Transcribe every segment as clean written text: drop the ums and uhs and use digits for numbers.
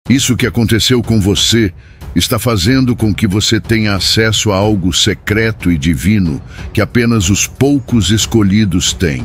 Isso que aconteceu com você está fazendo com que você tenha acesso a algo secreto e divino que apenas os poucos escolhidos têm.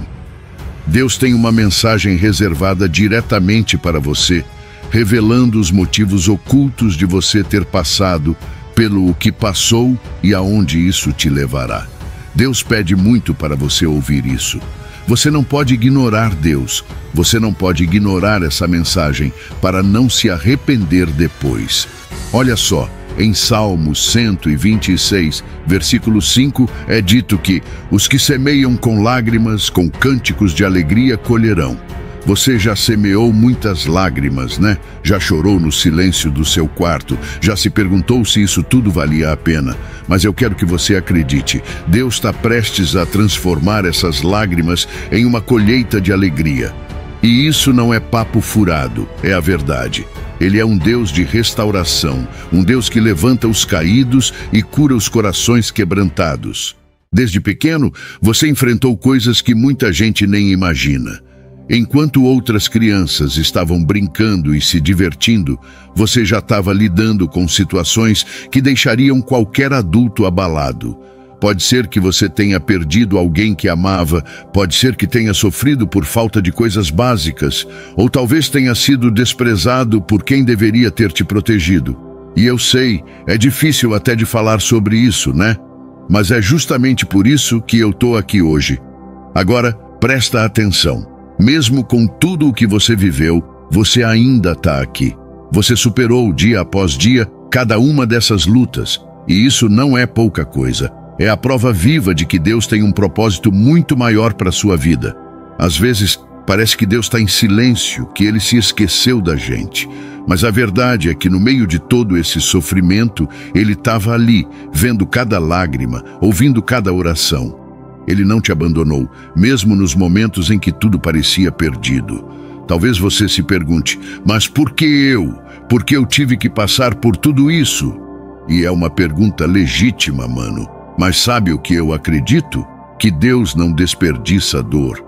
Deus tem uma mensagem reservada diretamente para você, revelando os motivos ocultos de você ter passado pelo que passou e aonde isso te levará. Deus pede muito para você ouvir isso. Você não pode ignorar Deus. Você não pode ignorar essa mensagem para não se arrepender depois. Olha só, em Salmos 126, versículo 5, é dito que os que semeiam com lágrimas, com cânticos de alegria, colherão. Você já semeou muitas lágrimas, né? Já chorou no silêncio do seu quarto, já se perguntou se isso tudo valia a pena. Mas eu quero que você acredite, Deus está prestes a transformar essas lágrimas em uma colheita de alegria. E isso não é papo furado, é a verdade. Ele é um Deus de restauração, um Deus que levanta os caídos e cura os corações quebrantados. Desde pequeno, você enfrentou coisas que muita gente nem imagina. Enquanto outras crianças estavam brincando e se divertindo, você já estava lidando com situações que deixariam qualquer adulto abalado. Pode ser que você tenha perdido alguém que amava, pode ser que tenha sofrido por falta de coisas básicas, ou talvez tenha sido desprezado por quem deveria ter te protegido. E eu sei, é difícil até de falar sobre isso, né? Mas é justamente por isso que eu tô aqui hoje. Agora, presta atenção. Mesmo com tudo o que você viveu, você ainda está aqui. Você superou dia após dia cada uma dessas lutas. E isso não é pouca coisa. É a prova viva de que Deus tem um propósito muito maior para a sua vida. Às vezes, parece que Deus está em silêncio, que Ele se esqueceu da gente. Mas a verdade é que no meio de todo esse sofrimento, Ele estava ali, vendo cada lágrima, ouvindo cada oração. Ele não te abandonou, mesmo nos momentos em que tudo parecia perdido. Talvez você se pergunte, mas por que eu? Por que eu tive que passar por tudo isso? E é uma pergunta legítima, mano. Mas sabe o que eu acredito? Que Deus não desperdiça dor.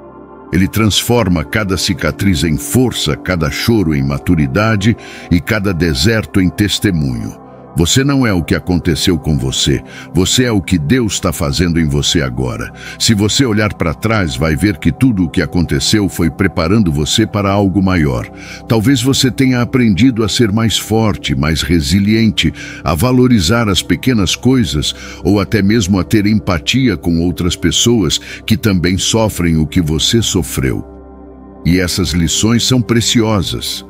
Ele transforma cada cicatriz em força, cada choro em maturidade e cada deserto em testemunho. Você não é o que aconteceu com você. Você é o que Deus está fazendo em você agora. Se você olhar para trás, vai ver que tudo o que aconteceu foi preparando você para algo maior. Talvez você tenha aprendido a ser mais forte, mais resiliente, a valorizar as pequenas coisas ou até mesmo a ter empatia com outras pessoas que também sofrem o que você sofreu. E essas lições são preciosas.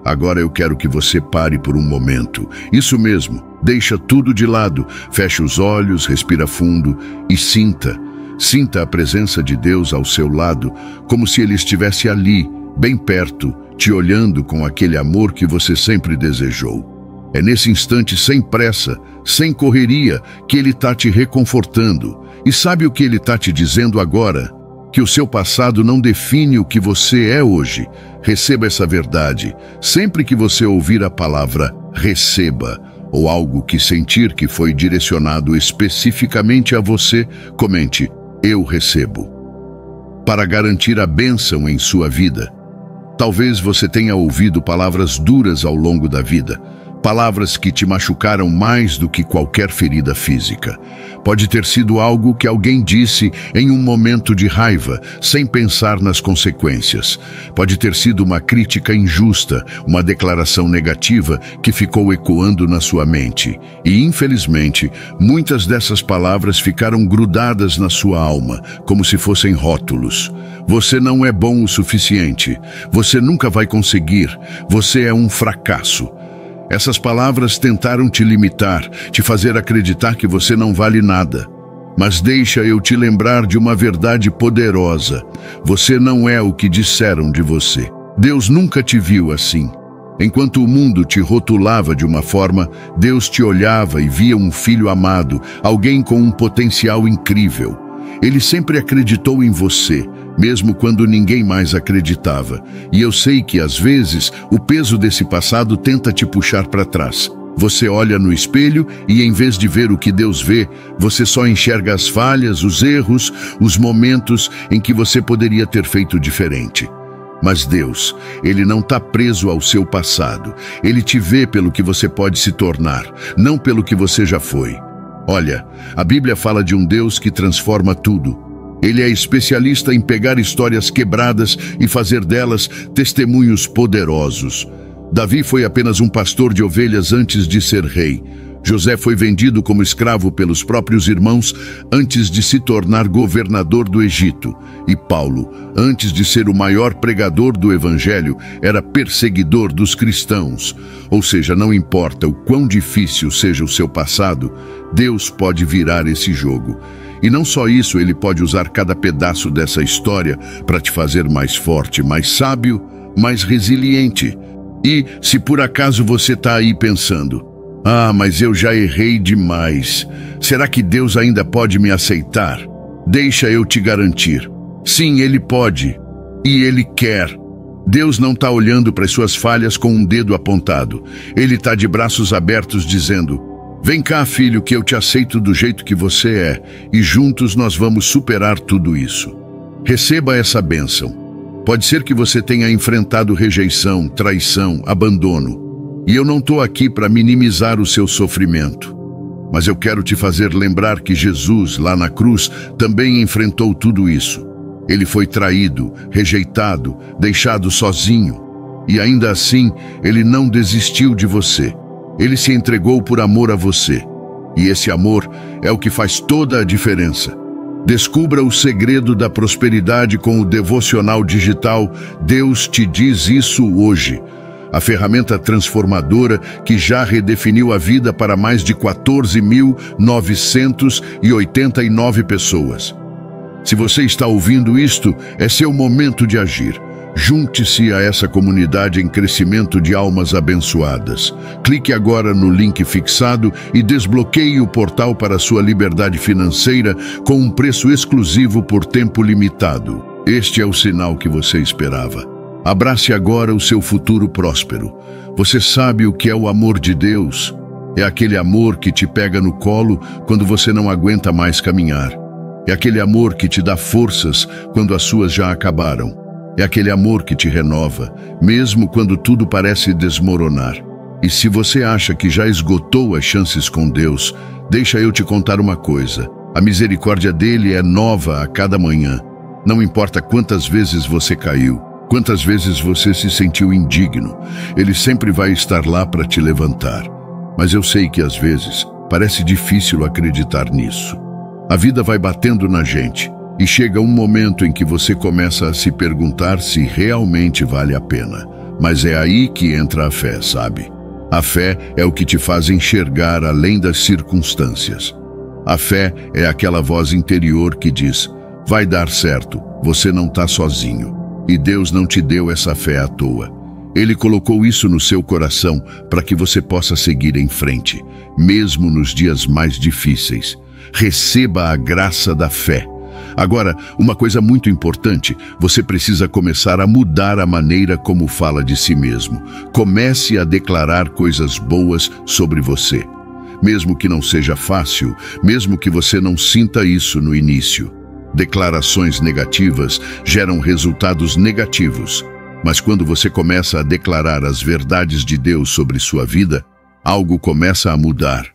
Agora eu quero que você pare por um momento. Isso mesmo, deixa tudo de lado, feche os olhos, respira fundo e sinta. Sinta a presença de Deus ao seu lado, como se Ele estivesse ali, bem perto, te olhando com aquele amor que você sempre desejou. É nesse instante, sem pressa, sem correria, que Ele está te reconfortando. E sabe o que Ele está te dizendo agora? Que o seu passado não define o que você é hoje. Receba essa verdade. Sempre que você ouvir a palavra receba, ou algo que sentir que foi direcionado especificamente a você, comente, eu recebo. Para garantir a bênção em sua vida. Talvez você tenha ouvido palavras duras ao longo da vida. Palavras que te machucaram mais do que qualquer ferida física. Pode ter sido algo que alguém disse em um momento de raiva, sem pensar nas consequências. Pode ter sido uma crítica injusta, uma declaração negativa que ficou ecoando na sua mente. E, infelizmente, muitas dessas palavras ficaram grudadas na sua alma, como se fossem rótulos. Você não é bom o suficiente. Você nunca vai conseguir. Você é um fracasso. Essas palavras tentaram te limitar, te fazer acreditar que você não vale nada. Mas deixa eu te lembrar de uma verdade poderosa. Você não é o que disseram de você. Deus nunca te viu assim. Enquanto o mundo te rotulava de uma forma, Deus te olhava e via um filho amado, alguém com um potencial incrível. Ele sempre acreditou em você, mesmo quando ninguém mais acreditava. E eu sei que, às vezes, o peso desse passado tenta te puxar para trás. Você olha no espelho e, em vez de ver o que Deus vê, você só enxerga as falhas, os erros, os momentos em que você poderia ter feito diferente. Mas Deus, Ele não está preso ao seu passado. Ele te vê pelo que você pode se tornar, não pelo que você já foi. Olha, a Bíblia fala de um Deus que transforma tudo. Ele é especialista em pegar histórias quebradas e fazer delas testemunhos poderosos. Davi foi apenas um pastor de ovelhas antes de ser rei. José foi vendido como escravo pelos próprios irmãos antes de se tornar governador do Egito. E Paulo, antes de ser o maior pregador do Evangelho, era perseguidor dos cristãos. Ou seja, não importa o quão difícil seja o seu passado, Deus pode virar esse jogo. E não só isso, Ele pode usar cada pedaço dessa história para te fazer mais forte, mais sábio, mais resiliente. E, se por acaso você está aí pensando, mas eu já errei demais. Será que Deus ainda pode me aceitar? Deixa eu te garantir. Sim, Ele pode. E Ele quer. Deus não está olhando para as suas falhas com um dedo apontado. Ele está de braços abertos dizendo: vem cá, filho, que eu te aceito do jeito que você é, e juntos nós vamos superar tudo isso. Receba essa bênção. Pode ser que você tenha enfrentado rejeição, traição, abandono. E eu não estou aqui para minimizar o seu sofrimento. Mas eu quero te fazer lembrar que Jesus, lá na cruz, também enfrentou tudo isso. Ele foi traído, rejeitado, deixado sozinho. E ainda assim, Ele não desistiu de você. Ele se entregou por amor a você. E esse amor é o que faz toda a diferença. Descubra o segredo da prosperidade com o devocional digital Deus Te Diz Isso Hoje. A ferramenta transformadora que já redefiniu a vida para mais de 14.989 pessoas. Se você está ouvindo isto, é seu momento de agir. Junte-se a essa comunidade em crescimento de almas abençoadas. Clique agora no link fixado e desbloqueie o portal para sua liberdade financeira com um preço exclusivo por tempo limitado. Este é o sinal que você esperava. Abrace agora o seu futuro próspero. Você sabe o que é o amor de Deus? É aquele amor que te pega no colo quando você não aguenta mais caminhar. É aquele amor que te dá forças quando as suas já acabaram. É aquele amor que te renova, mesmo quando tudo parece desmoronar. E se você acha que já esgotou as chances com Deus, deixa eu te contar uma coisa. A misericórdia dele é nova a cada manhã. Não importa quantas vezes você caiu, quantas vezes você se sentiu indigno, Ele sempre vai estar lá para te levantar. Mas eu sei que às vezes parece difícil acreditar nisso. A vida vai batendo na gente e chega um momento em que você começa a se perguntar se realmente vale a pena. Mas é aí que entra a fé, sabe? A fé é o que te faz enxergar além das circunstâncias. A fé é aquela voz interior que diz: vai dar certo, você não está sozinho. E Deus não te deu essa fé à toa. Ele colocou isso no seu coração para que você possa seguir em frente, mesmo nos dias mais difíceis. Receba a graça da fé. Agora, uma coisa muito importante, você precisa começar a mudar a maneira como fala de si mesmo. Comece a declarar coisas boas sobre você. Mesmo que não seja fácil, mesmo que você não sinta isso no início. Declarações negativas geram resultados negativos. Mas quando você começa a declarar as verdades de Deus sobre sua vida, algo começa a mudar.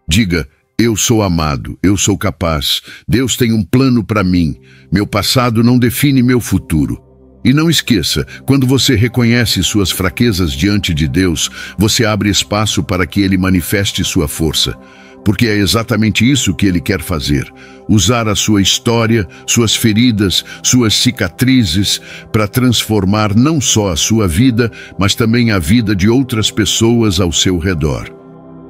Diga: eu sou amado, eu sou capaz, Deus tem um plano para mim, meu passado não define meu futuro. E não esqueça, quando você reconhece suas fraquezas diante de Deus, você abre espaço para que Ele manifeste sua força. Porque é exatamente isso que Ele quer fazer. Usar a sua história, suas feridas, suas cicatrizes, para transformar não só a sua vida, mas também a vida de outras pessoas ao seu redor.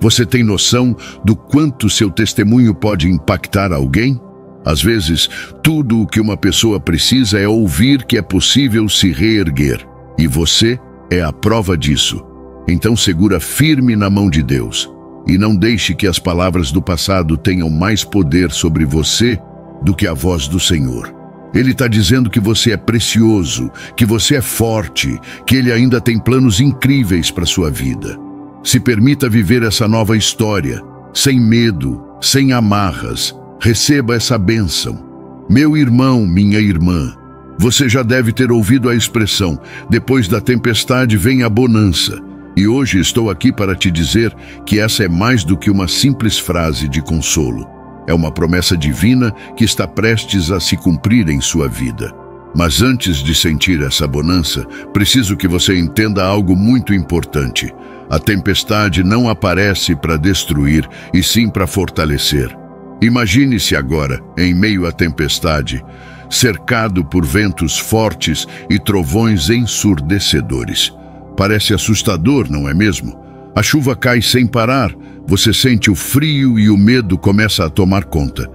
Você tem noção do quanto seu testemunho pode impactar alguém? Às vezes, tudo o que uma pessoa precisa é ouvir que é possível se reerguer. E você é a prova disso. Então segura firme na mão de Deus. E não deixe que as palavras do passado tenham mais poder sobre você do que a voz do Senhor. Ele está dizendo que você é precioso, que você é forte, que Ele ainda tem planos incríveis para sua vida. Se permita viver essa nova história, sem medo, sem amarras. Receba essa bênção. Meu irmão, minha irmã, Você já deve ter ouvido a expressão: depois da tempestade vem a bonança. E hoje estou aqui para te dizer que essa é mais do que uma simples frase de consolo. É uma promessa divina que está prestes a se cumprir em sua vida. Mas antes de sentir essa bonança, preciso que você entenda algo muito importante. A tempestade não aparece para destruir, e sim para fortalecer. Imagine-se agora, em meio à tempestade, cercado por ventos fortes e trovões ensurdecedores. Parece assustador, não é mesmo? A chuva cai sem parar, você sente o frio e o medo começa a tomar conta.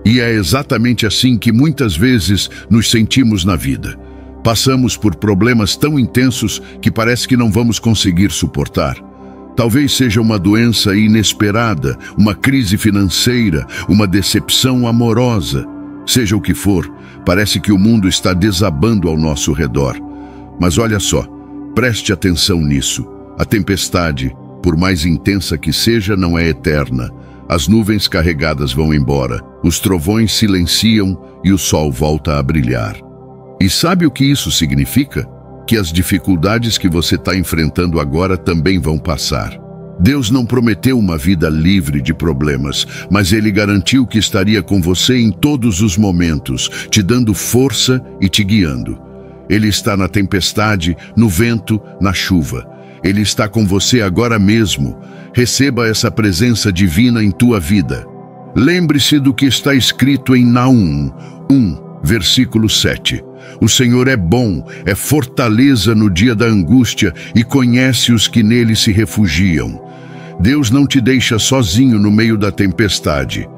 E é exatamente assim que muitas vezes nos sentimos na vida. Passamos por problemas tão intensos que parece que não vamos conseguir suportar. Talvez seja uma doença inesperada, uma crise financeira, uma decepção amorosa. Seja o que for, parece que o mundo está desabando ao nosso redor. Mas olha só, preste atenção nisso. A tempestade, por mais intensa que seja, não é eterna. As nuvens carregadas vão embora, os trovões silenciam e o sol volta a brilhar. E sabe o que isso significa? Que as dificuldades que você está enfrentando agora também vão passar. Deus não prometeu uma vida livre de problemas, mas Ele garantiu que estaria com você em todos os momentos, te dando força e te guiando. Ele está na tempestade, no vento, na chuva. Ele está com você agora mesmo. Receba essa presença divina em tua vida. Lembre-se do que está escrito em Naum 1, versículo 7. O Senhor é bom, é fortaleza no dia da angústia e conhece os que nele se refugiam. Deus não te deixa sozinho no meio da tempestade.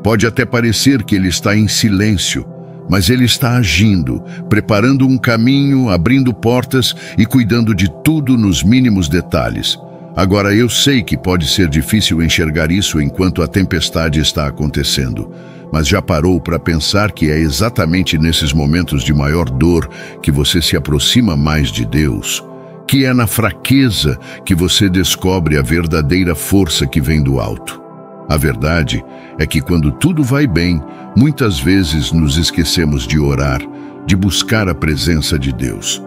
Pode até parecer que Ele está em silêncio, mas Ele está agindo, preparando um caminho, abrindo portas e cuidando de tudo nos mínimos detalhes. Agora, eu sei que pode ser difícil enxergar isso enquanto a tempestade está acontecendo, mas já parou para pensar que é exatamente nesses momentos de maior dor que você se aproxima mais de Deus? Que é na fraqueza que você descobre a verdadeira força que vem do alto. A verdade é que quando tudo vai bem, muitas vezes nos esquecemos de orar, de buscar a presença de Deus.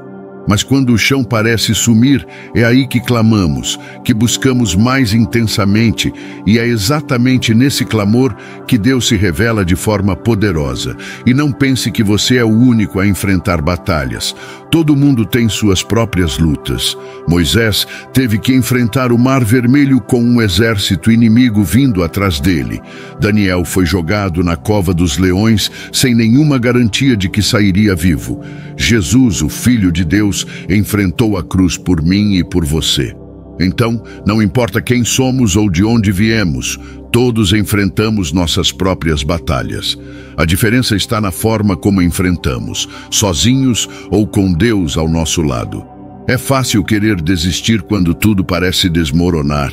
Mas quando o chão parece sumir, é aí que clamamos, que buscamos mais intensamente, e é exatamente nesse clamor que Deus se revela de forma poderosa. E não pense que você é o único a enfrentar batalhas. Todo mundo tem suas próprias lutas. Moisés teve que enfrentar o Mar Vermelho com um exército inimigo vindo atrás dele. Daniel foi jogado na cova dos leões sem nenhuma garantia de que sairia vivo. Jesus, o Filho de Deus, enfrentou a cruz por mim e por você. Então, não importa quem somos ou de onde viemos, todos enfrentamos nossas próprias batalhas. A diferença está na forma como enfrentamos, sozinhos ou com Deus ao nosso lado. É fácil querer desistir quando tudo parece desmoronar.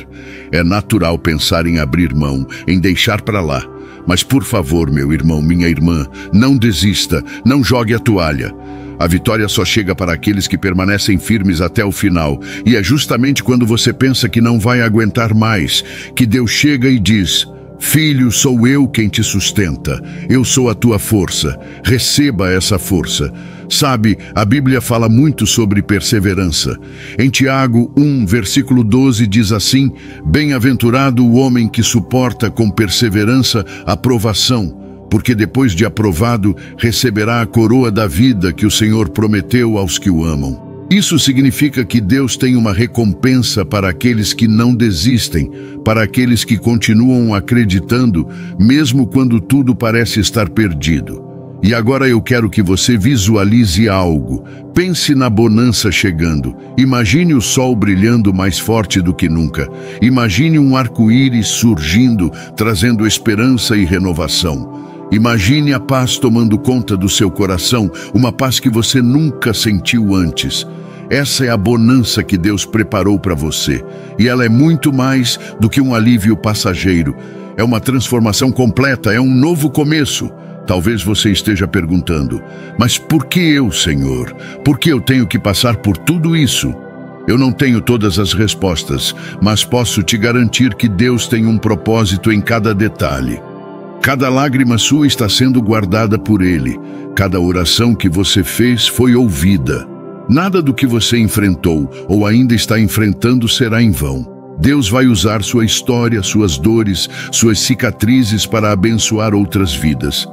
É natural pensar em abrir mão, em deixar para lá. Mas por favor, meu irmão, minha irmã, não desista, não jogue a toalha. A vitória só chega para aqueles que permanecem firmes até o final. E é justamente quando você pensa que não vai aguentar mais, que Deus chega e diz: Filho, sou eu quem te sustenta. Eu sou a tua força. Receba essa força. Sabe, a Bíblia fala muito sobre perseverança. Em Tiago 1, versículo 12 diz assim: Bem-aventurado o homem que suporta com perseverança a provação, porque depois de aprovado, receberá a coroa da vida que o Senhor prometeu aos que o amam. Isso significa que Deus tem uma recompensa para aqueles que não desistem, para aqueles que continuam acreditando, mesmo quando tudo parece estar perdido. E agora eu quero que você visualize algo. Pense na bonança chegando. Imagine o sol brilhando mais forte do que nunca. Imagine um arco-íris surgindo, trazendo esperança e renovação. Imagine a paz tomando conta do seu coração, uma paz que você nunca sentiu antes. Essa é a bonança que Deus preparou para você, e ela é muito mais do que um alívio passageiro. É uma transformação completa, é um novo começo. Talvez você esteja perguntando: mas por que eu, Senhor? Por que eu tenho que passar por tudo isso? Eu não tenho todas as respostas, mas posso te garantir que Deus tem um propósito em cada detalhe. Cada lágrima sua está sendo guardada por Ele. Cada oração que você fez foi ouvida. Nada do que você enfrentou ou ainda está enfrentando será em vão. Deus vai usar sua história, suas dores, suas cicatrizes para abençoar outras vidas.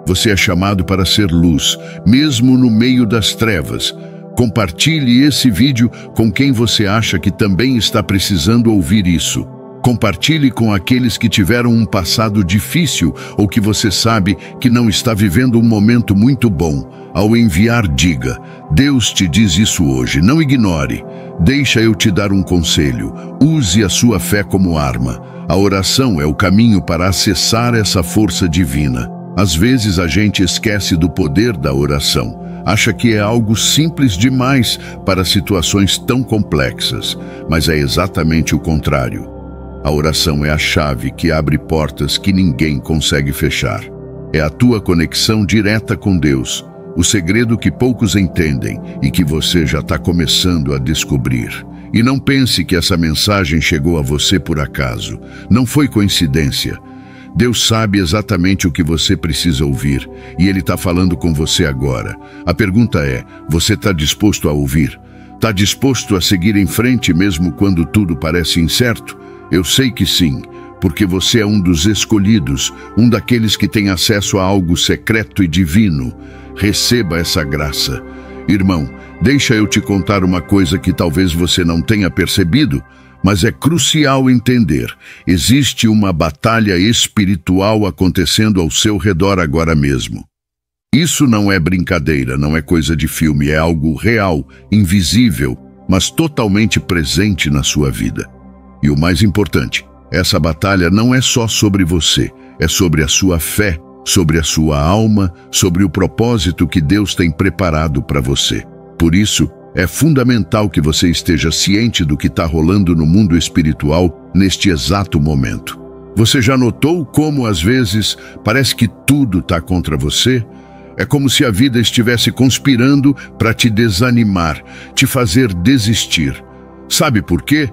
Você é chamado para ser luz, mesmo no meio das trevas. Compartilhe esse vídeo com quem você acha que também está precisando ouvir isso. Compartilhe com aqueles que tiveram um passado difícil ou que você sabe que não está vivendo um momento muito bom. Ao enviar, diga: Deus te diz isso hoje, não ignore. Deixa eu te dar um conselho. Use a sua fé como arma. A oração é o caminho para acessar essa força divina. Às vezes a gente esquece do poder da oração. Acha que é algo simples demais para situações tão complexas, mas é exatamente o contrário. A oração é a chave que abre portas que ninguém consegue fechar. É a tua conexão direta com Deus, o segredo que poucos entendem e que você já está começando a descobrir. E não pense que essa mensagem chegou a você por acaso. Não foi coincidência. Deus sabe exatamente o que você precisa ouvir e Ele está falando com você agora. A pergunta é: você está disposto a ouvir? Está disposto a seguir em frente mesmo quando tudo parece incerto? Eu sei que sim, porque você é um dos escolhidos, um daqueles que tem acesso a algo secreto e divino. Receba essa graça. Irmão, deixa eu te contar uma coisa que talvez você não tenha percebido, mas é crucial entender. Existe uma batalha espiritual acontecendo ao seu redor agora mesmo. Isso não é brincadeira, não é coisa de filme, é algo real, invisível, mas totalmente presente na sua vida. E o mais importante, essa batalha não é só sobre você, é sobre a sua fé, sobre a sua alma, sobre o propósito que Deus tem preparado para você. Por isso, é fundamental que você esteja ciente do que está rolando no mundo espiritual neste exato momento. Você já notou como, às vezes, parece que tudo está contra você? É como se a vida estivesse conspirando para te desanimar, te fazer desistir. Sabe por quê?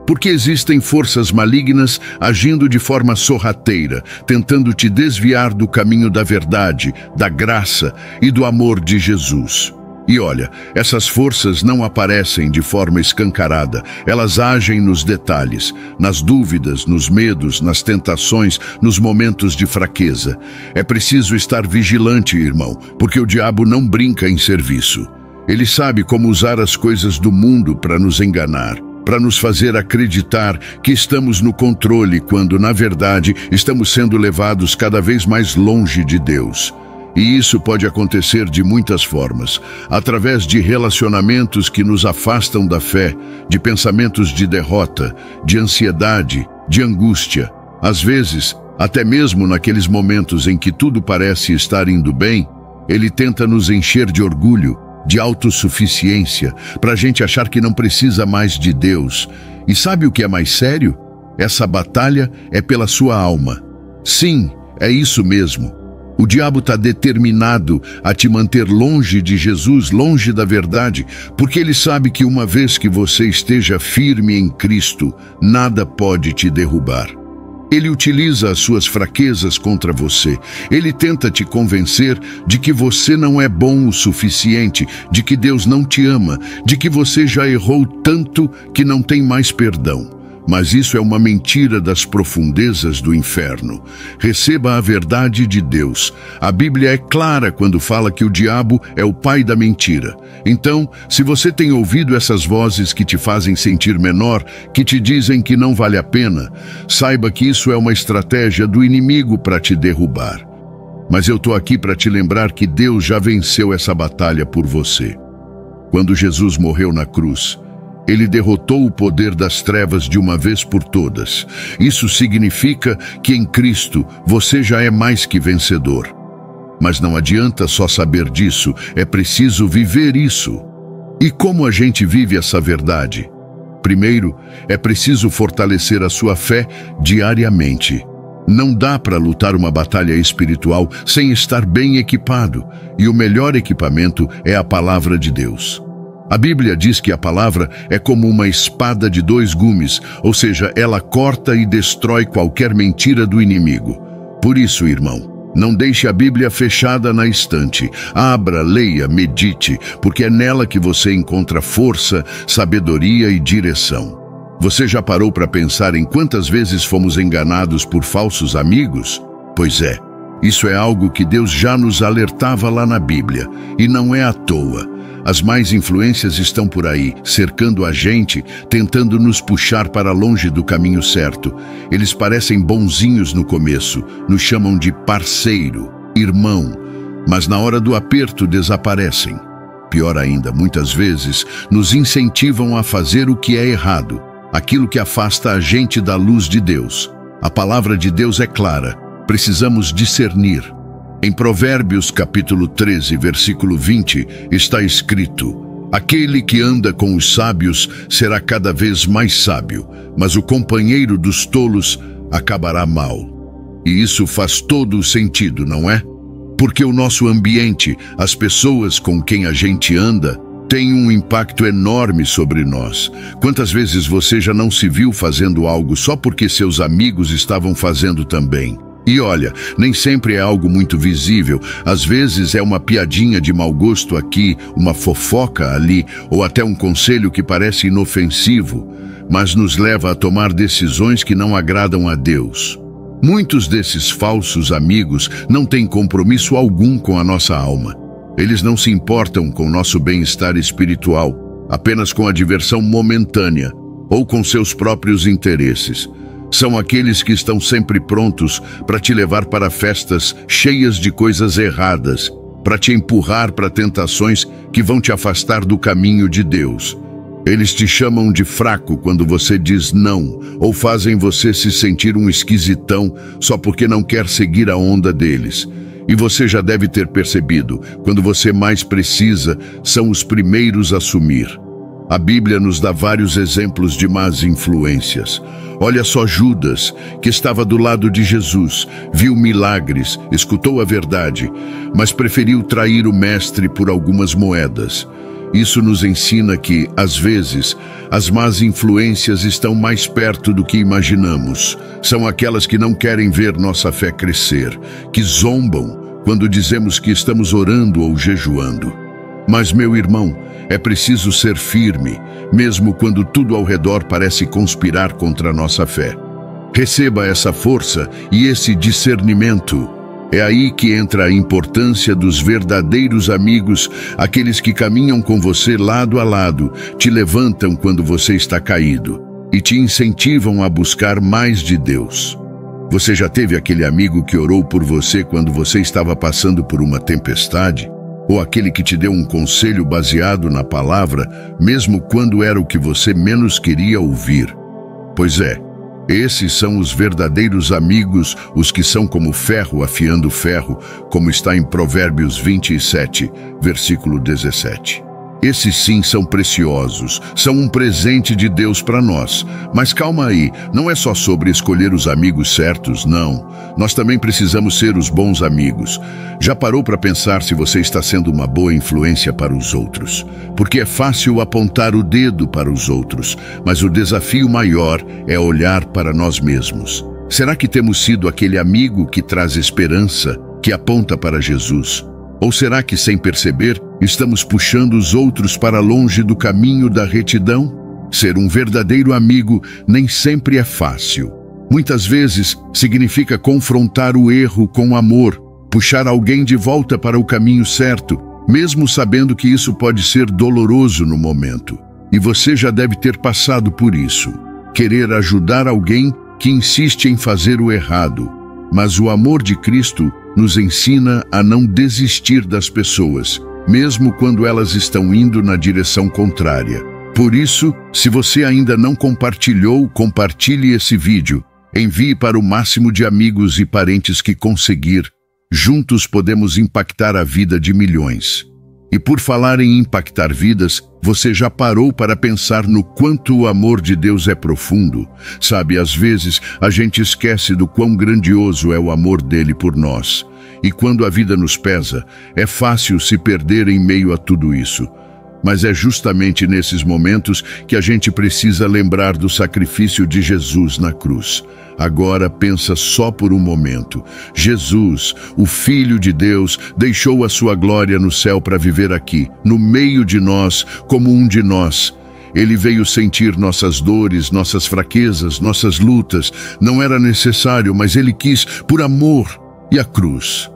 Porque existem forças malignas agindo de forma sorrateira, tentando te desviar do caminho da verdade, da graça e do amor de Jesus. E olha, essas forças não aparecem de forma escancarada, elas agem nos detalhes, nas dúvidas, nos medos, nas tentações, nos momentos de fraqueza. É preciso estar vigilante, irmão, porque o diabo não brinca em serviço. Ele sabe como usar as coisas do mundo para nos enganar, para nos fazer acreditar que estamos no controle, quando, na verdade, estamos sendo levados cada vez mais longe de Deus. E isso pode acontecer de muitas formas, através de relacionamentos que nos afastam da fé, de pensamentos de derrota, de ansiedade, de angústia. Às vezes, até mesmo naqueles momentos em que tudo parece estar indo bem, ele tenta nos encher de orgulho, de autossuficiência, para a gente achar que não precisa mais de Deus. E sabe o que é mais sério? Essa batalha é pela sua alma. Sim, é isso mesmo. O diabo está determinado a te manter longe de Jesus, longe da verdade, porque ele sabe que uma vez que você esteja firme em Cristo, nada pode te derrubar. Ele utiliza as suas fraquezas contra você. Ele tenta te convencer de que você não é bom o suficiente, de que Deus não te ama, de que você já errou tanto que não tem mais perdão. Mas isso é uma mentira das profundezas do inferno. Receba a verdade de Deus. A Bíblia é clara quando fala que o diabo é o pai da mentira. Então, se você tem ouvido essas vozes que te fazem sentir menor, que te dizem que não vale a pena, saiba que isso é uma estratégia do inimigo para te derrubar. Mas eu estou aqui para te lembrar que Deus já venceu essa batalha por você. Quando Jesus morreu na cruz, Ele derrotou o poder das trevas de uma vez por todas. Isso significa que em Cristo você já é mais que vencedor. Mas não adianta só saber disso, é preciso viver isso. E como a gente vive essa verdade? Primeiro, é preciso fortalecer a sua fé diariamente. Não dá para lutar uma batalha espiritual sem estar bem equipado, e o melhor equipamento é a palavra de Deus. A Bíblia diz que a palavra é como uma espada de dois gumes, ou seja, ela corta e destrói qualquer mentira do inimigo. Por isso, irmão, não deixe a Bíblia fechada na estante. Abra, leia, medite, porque é nela que você encontra força, sabedoria e direção. Você já parou para pensar em quantas vezes fomos enganados por falsos amigos? Pois é, isso é algo que Deus já nos alertava lá na Bíblia, e não é à toa. As más influências estão por aí, cercando a gente, tentando nos puxar para longe do caminho certo. Eles parecem bonzinhos no começo, nos chamam de parceiro, irmão, mas na hora do aperto desaparecem. Pior ainda, muitas vezes, nos incentivam a fazer o que é errado, aquilo que afasta a gente da luz de Deus. A palavra de Deus é clara, precisamos discernir. Em Provérbios capítulo 13, versículo 20, está escrito: aquele que anda com os sábios será cada vez mais sábio, mas o companheiro dos tolos acabará mal. E isso faz todo o sentido, não é? Porque o nosso ambiente, as pessoas com quem a gente anda, tem um impacto enorme sobre nós. Quantas vezes você já não se viu fazendo algo só porque seus amigos estavam fazendo também? E olha, nem sempre é algo muito visível. Às vezes é uma piadinha de mau gosto aqui, uma fofoca ali, ou até um conselho que parece inofensivo, mas nos leva a tomar decisões que não agradam a Deus. Muitos desses falsos amigos não têm compromisso algum com a nossa alma. Eles não se importam com nosso bem-estar espiritual, apenas com a diversão momentânea ou com seus próprios interesses. São aqueles que estão sempre prontos para te levar para festas cheias de coisas erradas, para te empurrar para tentações que vão te afastar do caminho de Deus. Eles te chamam de fraco quando você diz não, ou fazem você se sentir um esquisitão só porque não quer seguir a onda deles. E você já deve ter percebido, quando você mais precisa, são os primeiros a sumir. A Bíblia nos dá vários exemplos de más influências. Olha só Judas, que estava do lado de Jesus, viu milagres, escutou a verdade, mas preferiu trair o mestre por algumas moedas. Isso nos ensina que, às vezes, as más influências estão mais perto do que imaginamos. São aquelas que não querem ver nossa fé crescer, que zombam quando dizemos que estamos orando ou jejuando. Mas, meu irmão, é preciso ser firme, mesmo quando tudo ao redor parece conspirar contra a nossa fé. Receba essa força e esse discernimento. É aí que entra a importância dos verdadeiros amigos, aqueles que caminham com você lado a lado, te levantam quando você está caído e te incentivam a buscar mais de Deus. Você já teve aquele amigo que orou por você quando você estava passando por uma tempestade? Ou aquele que te deu um conselho baseado na palavra, mesmo quando era o que você menos queria ouvir? Pois é, esses são os verdadeiros amigos, os que são como ferro afiando ferro, como está em Provérbios 27, versículo 17. Esses sim são preciosos, são um presente de Deus para nós. Mas calma aí, não é só sobre escolher os amigos certos, não. Nós também precisamos ser os bons amigos. Já parou para pensar se você está sendo uma boa influência para os outros? Porque é fácil apontar o dedo para os outros, mas o desafio maior é olhar para nós mesmos. Será que temos sido aquele amigo que traz esperança, que aponta para Jesus? Ou será que, sem perceber, estamos puxando os outros para longe do caminho da retidão? Ser um verdadeiro amigo nem sempre é fácil. Muitas vezes significa confrontar o erro com amor, puxar alguém de volta para o caminho certo, mesmo sabendo que isso pode ser doloroso no momento. E você já deve ter passado por isso. Querer ajudar alguém que insiste em fazer o errado. Mas o amor de Cristo nos ensina a não desistir das pessoas, mesmo quando elas estão indo na direção contrária. Por isso, se você ainda não compartilhou, compartilhe esse vídeo. Envie para o máximo de amigos e parentes que conseguir. Juntos podemos impactar a vida de milhões. E por falar em impactar vidas, você já parou para pensar no quanto o amor de Deus é profundo? Sabe, às vezes a gente esquece do quão grandioso é o amor dele por nós. E quando a vida nos pesa, é fácil se perder em meio a tudo isso. Mas é justamente nesses momentos que a gente precisa lembrar do sacrifício de Jesus na cruz. Agora pensa só por um momento. Jesus, o Filho de Deus, deixou a sua glória no céu para viver aqui, no meio de nós, como um de nós. Ele veio sentir nossas dores, nossas fraquezas, nossas lutas. Não era necessário, mas ele quis por amor. E a cruz?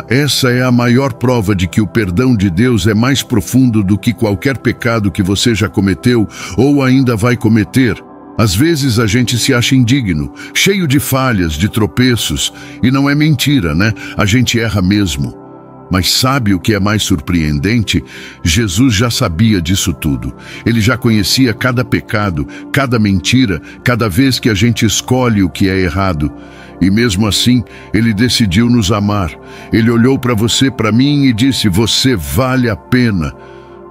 Essa é a maior prova de que o perdão de Deus é mais profundo do que qualquer pecado que você já cometeu ou ainda vai cometer. Às vezes a gente se acha indigno, cheio de falhas, de tropeços, e não é mentira, né? A gente erra mesmo. Mas sabe o que é mais surpreendente? Jesus já sabia disso tudo. Ele já conhecia cada pecado, cada mentira, cada vez que a gente escolhe o que é errado. E mesmo assim, ele decidiu nos amar. Ele olhou para você, para mim e disse: você vale a pena.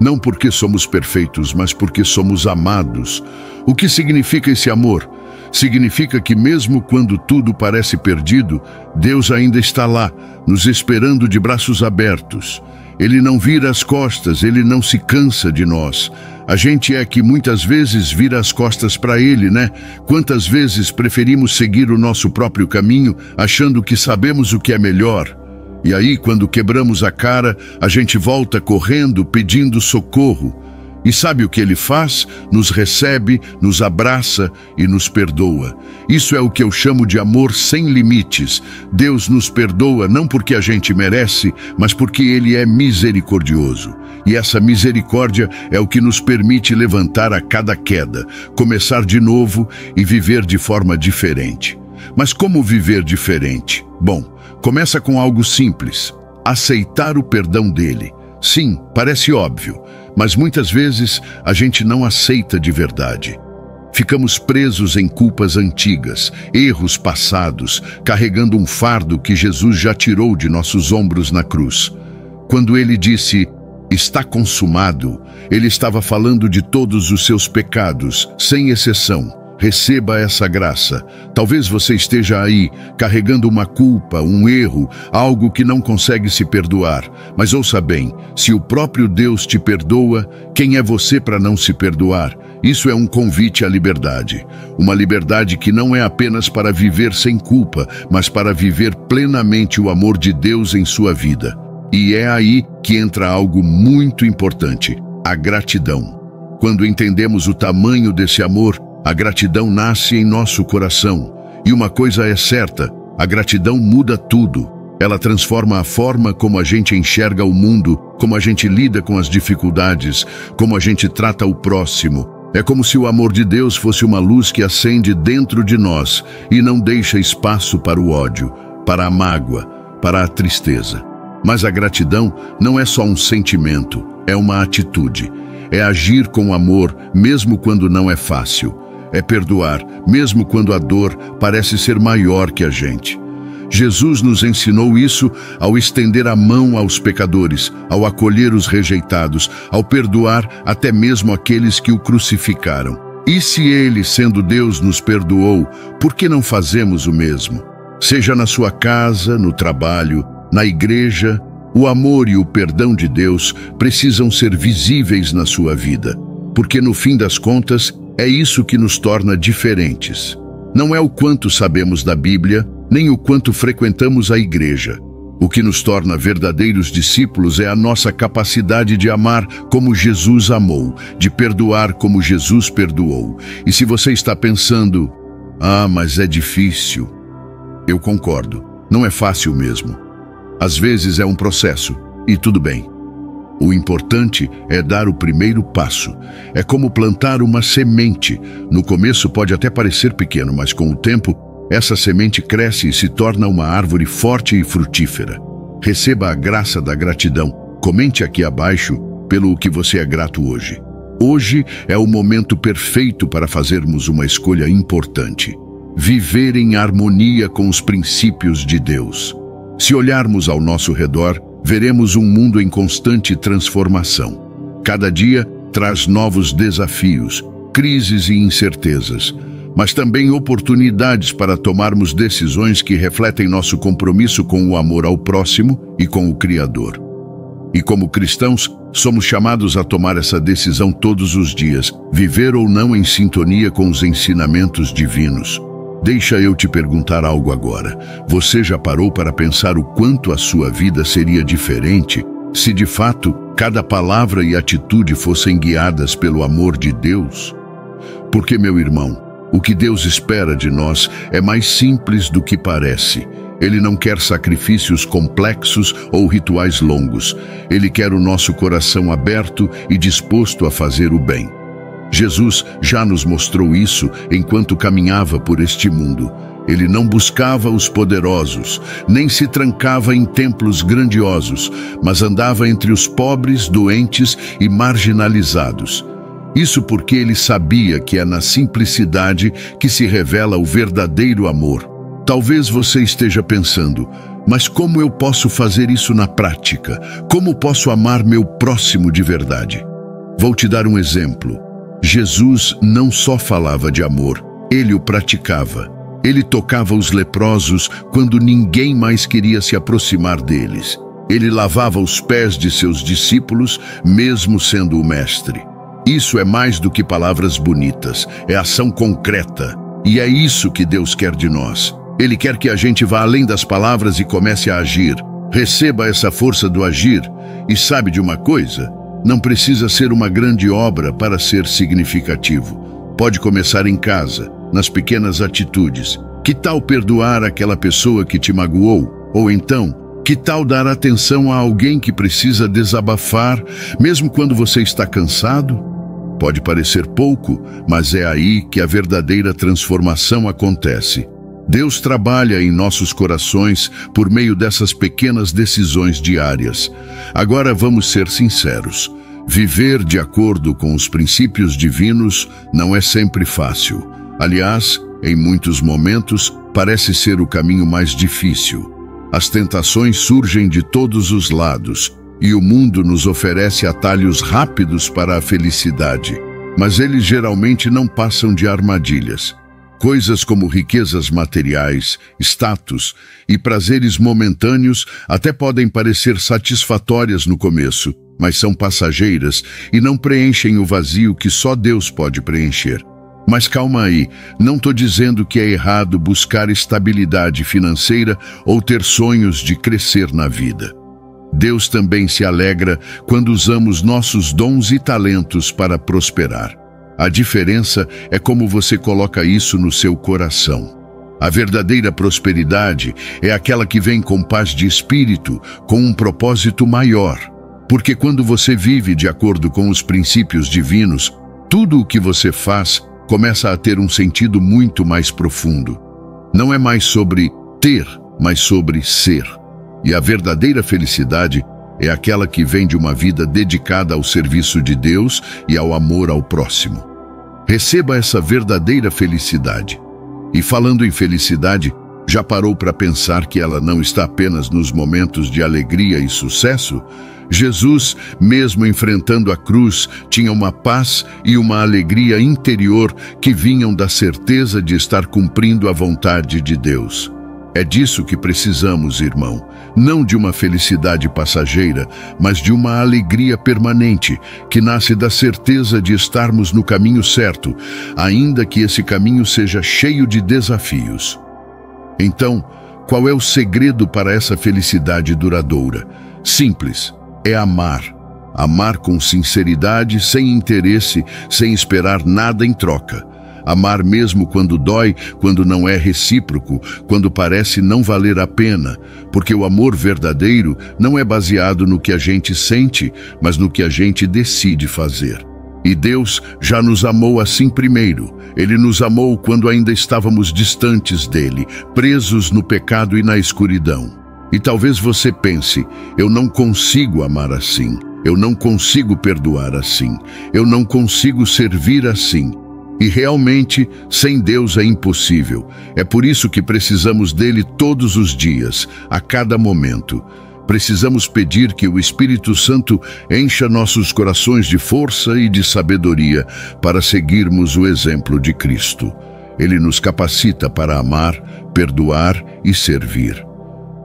Não porque somos perfeitos, mas porque somos amados. O que significa esse amor? Significa que mesmo quando tudo parece perdido, Deus ainda está lá, nos esperando de braços abertos. Ele não vira as costas, ele não se cansa de nós. A gente é que muitas vezes vira as costas para ele, né? Quantas vezes preferimos seguir o nosso próprio caminho, achando que sabemos o que é melhor? E aí, quando quebramos a cara, a gente volta correndo, pedindo socorro. E sabe o que ele faz? Nos recebe, nos abraça e nos perdoa. Isso é o que eu chamo de amor sem limites. Deus nos perdoa não porque a gente merece, mas porque ele é misericordioso. E essa misericórdia é o que nos permite levantar a cada queda, começar de novo e viver de forma diferente. Mas como viver diferente? Bom, começa com algo simples: aceitar o perdão dele. Sim, parece óbvio, mas muitas vezes a gente não aceita de verdade. Ficamos presos em culpas antigas, erros passados, carregando um fardo que Jesus já tirou de nossos ombros na cruz. Quando ele disse: está consumado, ele estava falando de todos os seus pecados, sem exceção. Receba essa graça. Talvez você esteja aí, carregando uma culpa, um erro, algo que não consegue se perdoar. Mas ouça bem, se o próprio Deus te perdoa, quem é você para não se perdoar? Isso é um convite à liberdade. Uma liberdade que não é apenas para viver sem culpa, mas para viver plenamente o amor de Deus em sua vida. E é aí que entra algo muito importante: a gratidão. Quando entendemos o tamanho desse amor, a gratidão nasce em nosso coração. E uma coisa é certa: a gratidão muda tudo. Ela transforma a forma como a gente enxerga o mundo, como a gente lida com as dificuldades, como a gente trata o próximo. É como se o amor de Deus fosse uma luz que acende dentro de nós e não deixa espaço para o ódio, para a mágoa, para a tristeza. Mas a gratidão não é só um sentimento, é uma atitude. É agir com amor, mesmo quando não é fácil. É perdoar, mesmo quando a dor parece ser maior que a gente. Jesus nos ensinou isso ao estender a mão aos pecadores, ao acolher os rejeitados, ao perdoar até mesmo aqueles que o crucificaram. E se ele, sendo Deus, nos perdoou, por que não fazemos o mesmo? Seja na sua casa, no trabalho, na igreja, o amor e o perdão de Deus precisam ser visíveis na sua vida, porque no fim das contas, é isso que nos torna diferentes. Não é o quanto sabemos da Bíblia, nem o quanto frequentamos a igreja. O que nos torna verdadeiros discípulos é a nossa capacidade de amar como Jesus amou, de perdoar como Jesus perdoou. E se você está pensando: mas é difícil. Eu concordo, não é fácil mesmo. Às vezes é um processo, e tudo bem. O importante é dar o primeiro passo. É como plantar uma semente. No começo pode até parecer pequeno, mas com o tempo, essa semente cresce e se torna uma árvore forte e frutífera. Receba a graça da gratidão. Comente aqui abaixo pelo que você é grato hoje. Hoje é o momento perfeito para fazermos uma escolha importante: viver em harmonia com os princípios de Deus. Se olharmos ao nosso redor, veremos um mundo em constante transformação. Cada dia traz novos desafios, crises e incertezas, mas também oportunidades para tomarmos decisões que refletem nosso compromisso com o amor ao próximo e com o Criador. E como cristãos, somos chamados a tomar essa decisão todos os dias, viver ou não em sintonia com os ensinamentos divinos. Deixa eu te perguntar algo agora. Você já parou para pensar o quanto a sua vida seria diferente se de fato cada palavra e atitude fossem guiadas pelo amor de Deus? Porque, meu irmão, o que Deus espera de nós é mais simples do que parece. Ele não quer sacrifícios complexos ou rituais longos. Ele quer o nosso coração aberto e disposto a fazer o bem. Jesus já nos mostrou isso enquanto caminhava por este mundo. Ele não buscava os poderosos, nem se trancava em templos grandiosos, mas andava entre os pobres, doentes e marginalizados. Isso porque ele sabia que é na simplicidade que se revela o verdadeiro amor. Talvez você esteja pensando, mas como eu posso fazer isso na prática? Como posso amar meu próximo de verdade? Vou te dar um exemplo. Jesus não só falava de amor, ele o praticava. Ele tocava os leprosos quando ninguém mais queria se aproximar deles. Ele lavava os pés de seus discípulos, mesmo sendo o mestre. Isso é mais do que palavras bonitas, é ação concreta. E é isso que Deus quer de nós. Ele quer que a gente vá além das palavras e comece a agir. Receba essa força do agir. E sabe de uma coisa? Não precisa ser uma grande obra para ser significativo. Pode começar em casa, nas pequenas atitudes. Que tal perdoar aquela pessoa que te magoou? Ou então, que tal dar atenção a alguém que precisa desabafar, mesmo quando você está cansado? Pode parecer pouco, mas é aí que a verdadeira transformação acontece. Deus trabalha em nossos corações por meio dessas pequenas decisões diárias. Agora vamos ser sinceros. Viver de acordo com os princípios divinos não é sempre fácil. Aliás, em muitos momentos, parece ser o caminho mais difícil. As tentações surgem de todos os lados e o mundo nos oferece atalhos rápidos para a felicidade. Mas eles geralmente não passam de armadilhas. Coisas como riquezas materiais, status e prazeres momentâneos até podem parecer satisfatórias no começo, mas são passageiras e não preenchem o vazio que só Deus pode preencher. Mas calma aí, não estou dizendo que é errado buscar estabilidade financeira ou ter sonhos de crescer na vida. Deus também se alegra quando usamos nossos dons e talentos para prosperar. A diferença é como você coloca isso no seu coração. A verdadeira prosperidade é aquela que vem com paz de espírito, com um propósito maior. Porque quando você vive de acordo com os princípios divinos, tudo o que você faz começa a ter um sentido muito mais profundo. Não é mais sobre ter, mas sobre ser. E a verdadeira felicidade é aquela que vem de uma vida dedicada ao serviço de Deus e ao amor ao próximo. Receba essa verdadeira felicidade. E falando em felicidade, já parou para pensar que ela não está apenas nos momentos de alegria e sucesso? Jesus, mesmo enfrentando a cruz, tinha uma paz e uma alegria interior que vinham da certeza de estar cumprindo a vontade de Deus. É disso que precisamos, irmão. Não de uma felicidade passageira, mas de uma alegria permanente, que nasce da certeza de estarmos no caminho certo, ainda que esse caminho seja cheio de desafios. Então, qual é o segredo para essa felicidade duradoura? Simples, é amar. Amar com sinceridade, sem interesse, sem esperar nada em troca. Amar mesmo quando dói, quando não é recíproco, quando parece não valer a pena, porque o amor verdadeiro não é baseado no que a gente sente, mas no que a gente decide fazer. E Deus já nos amou assim primeiro. Ele nos amou quando ainda estávamos distantes dele, presos no pecado e na escuridão. E talvez você pense, eu não consigo amar assim, eu não consigo perdoar assim, eu não consigo servir assim. E realmente, sem Deus é impossível. É por isso que precisamos dele todos os dias, a cada momento. Precisamos pedir que o Espírito Santo encha nossos corações de força e de sabedoria para seguirmos o exemplo de Cristo. Ele nos capacita para amar, perdoar e servir.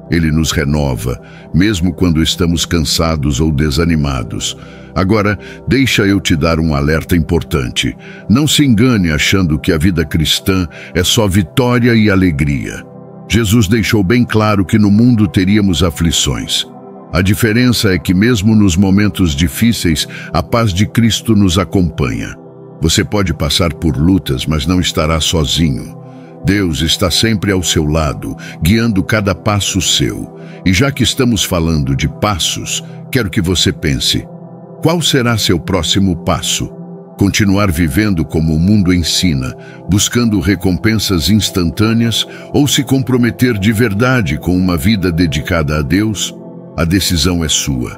Ele nos renova, mesmo quando estamos cansados ou desanimados. Agora, deixa eu te dar um alerta importante. Não se engane achando que a vida cristã é só vitória e alegria. Jesus deixou bem claro que no mundo teríamos aflições. A diferença é que mesmo nos momentos difíceis, a paz de Cristo nos acompanha. Você pode passar por lutas, mas não estará sozinho. Deus está sempre ao seu lado, guiando cada passo seu. E já que estamos falando de passos, quero que você pense: qual será seu próximo passo? Continuar vivendo como o mundo ensina, buscando recompensas instantâneas, ou se comprometer de verdade com uma vida dedicada a Deus? A decisão é sua.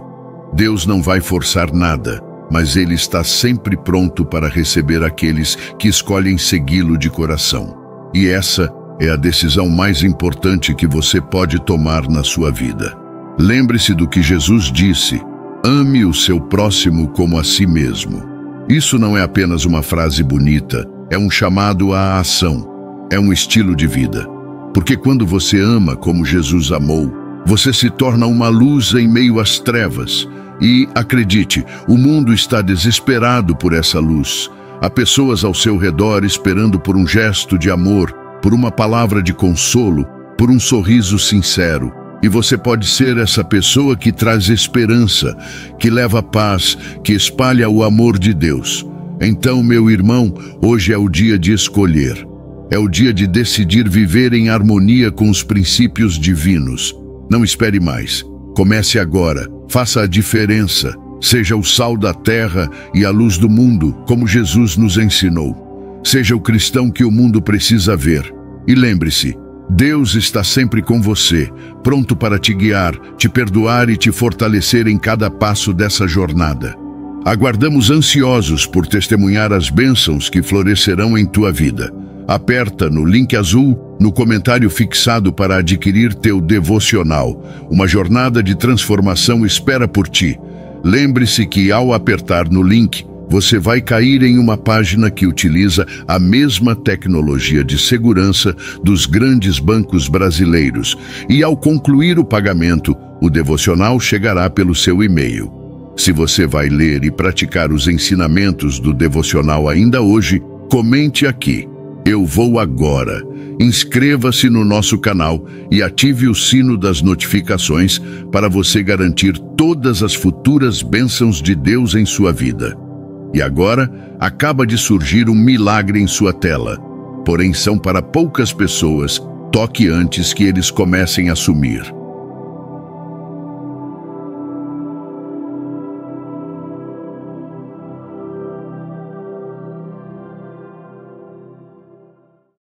Deus não vai forçar nada, mas Ele está sempre pronto para receber aqueles que escolhem segui-lo de coração. E essa é a decisão mais importante que você pode tomar na sua vida. Lembre-se do que Jesus disse: ame o seu próximo como a si mesmo. Isso não é apenas uma frase bonita, é um chamado à ação, é um estilo de vida. Porque quando você ama como Jesus amou, você se torna uma luz em meio às trevas. E, acredite, o mundo está desesperado por essa luz. Há pessoas ao seu redor esperando por um gesto de amor, por uma palavra de consolo, por um sorriso sincero. E você pode ser essa pessoa que traz esperança, que leva paz, que espalha o amor de Deus. Então, meu irmão, hoje é o dia de escolher. É o dia de decidir viver em harmonia com os princípios divinos. Não espere mais. Comece agora. Faça a diferença. Seja o sal da terra e a luz do mundo, como Jesus nos ensinou. Seja o cristão que o mundo precisa ver. E lembre-se, Deus está sempre com você, pronto para te guiar, te perdoar e te fortalecer em cada passo dessa jornada. Aguardamos ansiosos por testemunhar as bênçãos que florescerão em tua vida. Aperta no link azul no comentário fixado para adquirir teu devocional. Uma jornada de transformação espera por ti. Lembre-se que ao apertar no link, você vai cair em uma página que utiliza a mesma tecnologia de segurança dos grandes bancos brasileiros. E ao concluir o pagamento, o devocional chegará pelo seu e-mail. Se você vai ler e praticar os ensinamentos do devocional ainda hoje, comente aqui: eu vou agora. Inscreva-se no nosso canal e ative o sino das notificações para você garantir todas as futuras bênçãos de Deus em sua vida. E agora, acaba de surgir um milagre em sua tela. Porém, são para poucas pessoas. Toque antes que eles comecem a sumir.